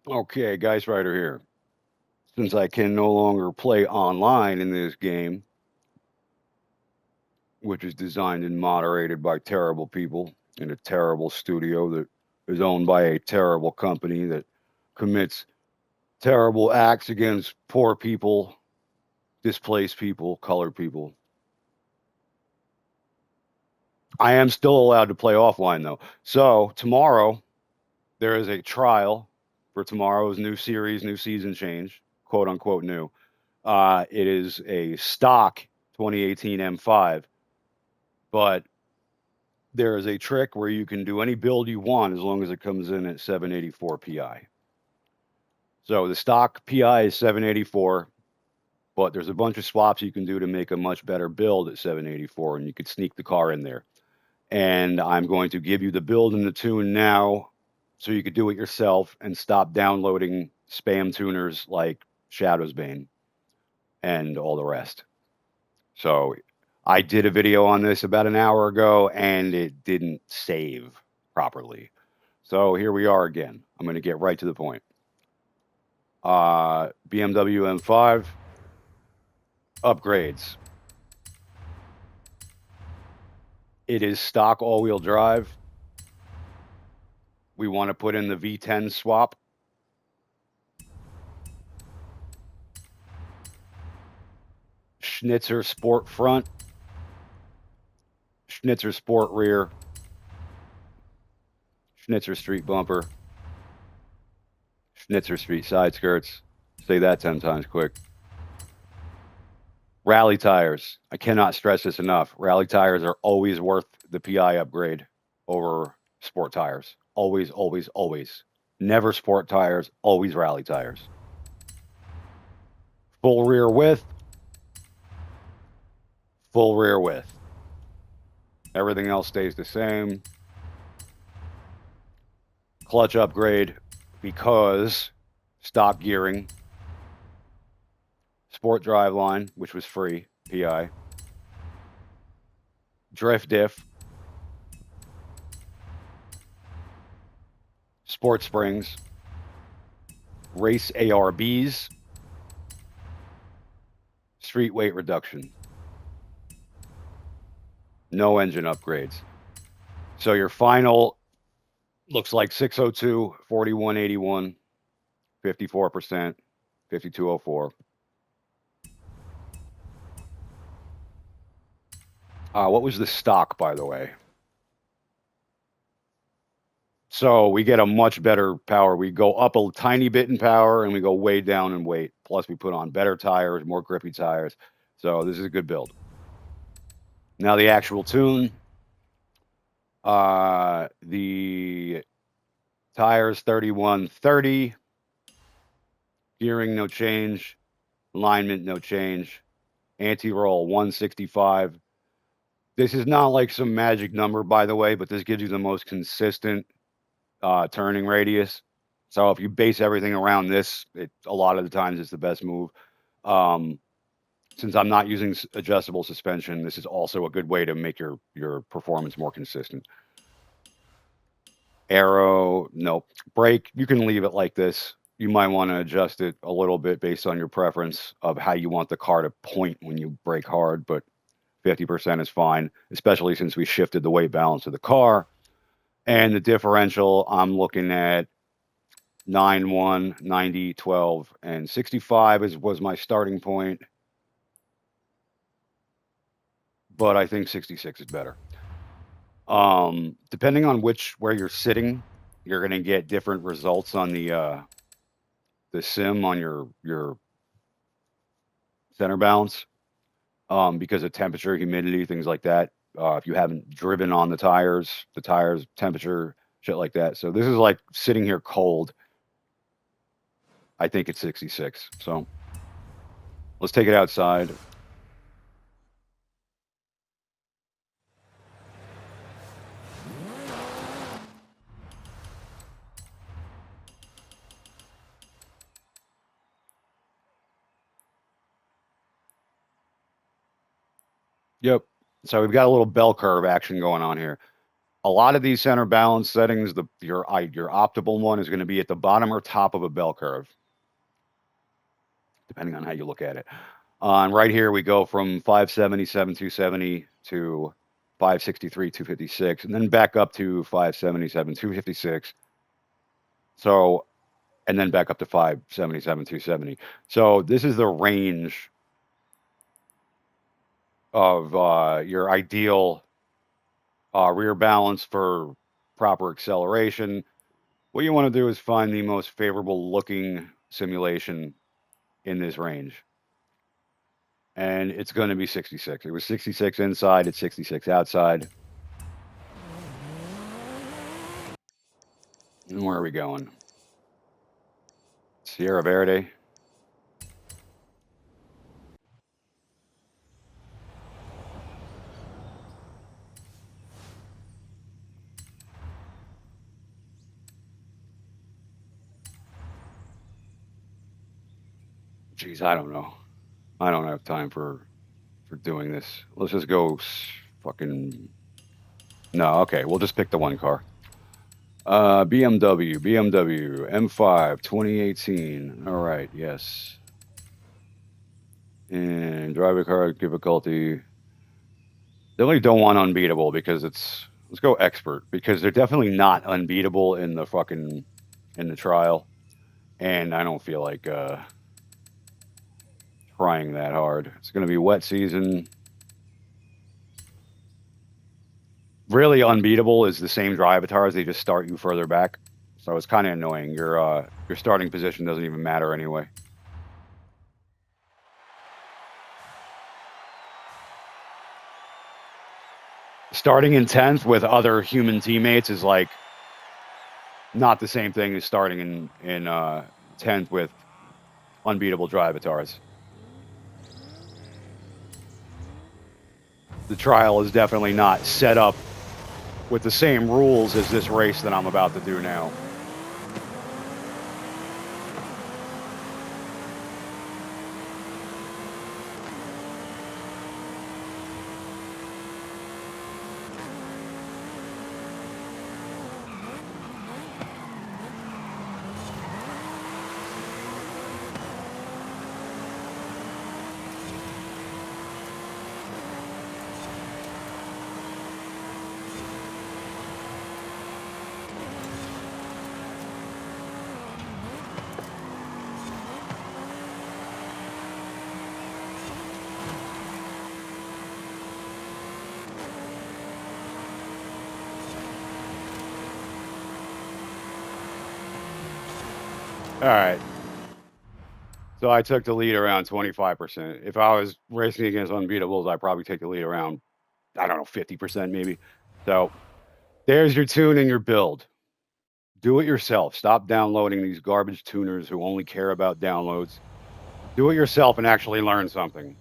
Okay, Geist Rider here. Since I can no longer play online in this game, which is designed and moderated by terrible people in a terrible studio that is owned by a terrible company that commits terrible acts against poor people, displaced people, colored people. I am still allowed to play offline though. So tomorrow there is a trial for tomorrow's new series, new season change, quote unquote new. It is a stock 2018 M5, but there is a trick where you can do any build you want as long as it comes in at 784 PI. So the stock PI is 784, but there's a bunch of swaps you can do to make a much better build at 784, and you could sneak the car in there. And I'm going to give you the build and the tune now so you could do it yourself and stop downloading spam tuners like Shadow's Bane and all the rest. So I did a video on this about an hour ago and it didn't save properly. So here we are again. I'm going to get right to the point. BMW M5 upgrades. It is stock all-wheel drive. We want to put in the V10 swap. Schnitzer Sport front. Schnitzer Sport rear. Schnitzer Street bumper. Schnitzer Street side skirts. Say that 10 times quick. Rally tires. I cannot stress this enough. Rally tires are always worth the PI upgrade over sport tires. Always, always, always. Never sport tires, always rally tires. Full rear width. Full rear width. Everything else stays the same. Clutch upgrade because stock gearing. Sport driveline, which was free, PI. Drift diff. Sport springs. Race ARBs. Street weight reduction. No engine upgrades. So your final looks like 602, 4181, 54%, 5204. What was the stock, by the way? So we get a much better power. We go up a tiny bit in power and we go way down in weight. Plus, we put on better tires, more grippy tires. So this is a good build. Now the actual tune. The tires 3130. Gearing no change. Alignment no change. Anti-roll 165. This is not like some magic number, by the way, but this gives you the most consistent turning radius. So if you base everything around this, a lot of the times it's the best move. Since I'm not using adjustable suspension, this is also a good way to make your performance more consistent. Aero, nope. Brake, you can leave it like this. You might want to adjust it a little bit based on your preference of how you want the car to point when you brake hard, but 50% is fine, especially since we shifted the weight balance of the car. And the differential, I'm looking at 9-1, 90, 12, and 65 was my starting point. But I think 66 is better. Depending on where you're sitting, you're going to get different results on the sim on your center balance because of temperature, humidity, things like that. If you haven't driven on the tires, temperature, shit like that. So this is like sitting here cold. I think it's 66. So let's take it outside. Yep. So we've got a little bell curve action going on here. a lot of these center balance settings, your optimal one is going to be at the bottom or top of a bell curve, depending on how you look at it. And right here, we go from 577, 270 to 563, 256, and then back up to 577, 256. So, and then back up to 577, 270. So this is the range of your ideal rear balance for proper acceleration. What you want to do is find the most favorable looking simulation in this range. And it's going to be 66. It was 66 inside, it's 66 outside. And where are we going? Sierra Verde. Geez, I don't know. I don't have time for doing this. Let's just go fucking. No, okay. We'll just pick the one car. BMW M5 2018. All right, yes. And driver car difficulty. Definitely don't want unbeatable because it's. Let's go expert because they're definitely not unbeatable in the fucking in the trial, and I don't feel like trying that hard. It's going to be wet season. Really unbeatable is the same drive avatars. They just start you further back, so it's kind of annoying. Your starting position doesn't even matter anyway. Starting in 10th with other human teammates is like not the same thing as starting in 10th with unbeatable drive avatars. The trial is definitely not set up with the same rules as this race that I'm about to do now. All right. So I took the lead around 25%. If I was racing against unbeatables, I'd probably take the lead around, I don't know, 50% maybe. So there's your tune and your build. Do it yourself. Stop downloading these garbage tuners who only care about downloads. Do it yourself and actually learn something.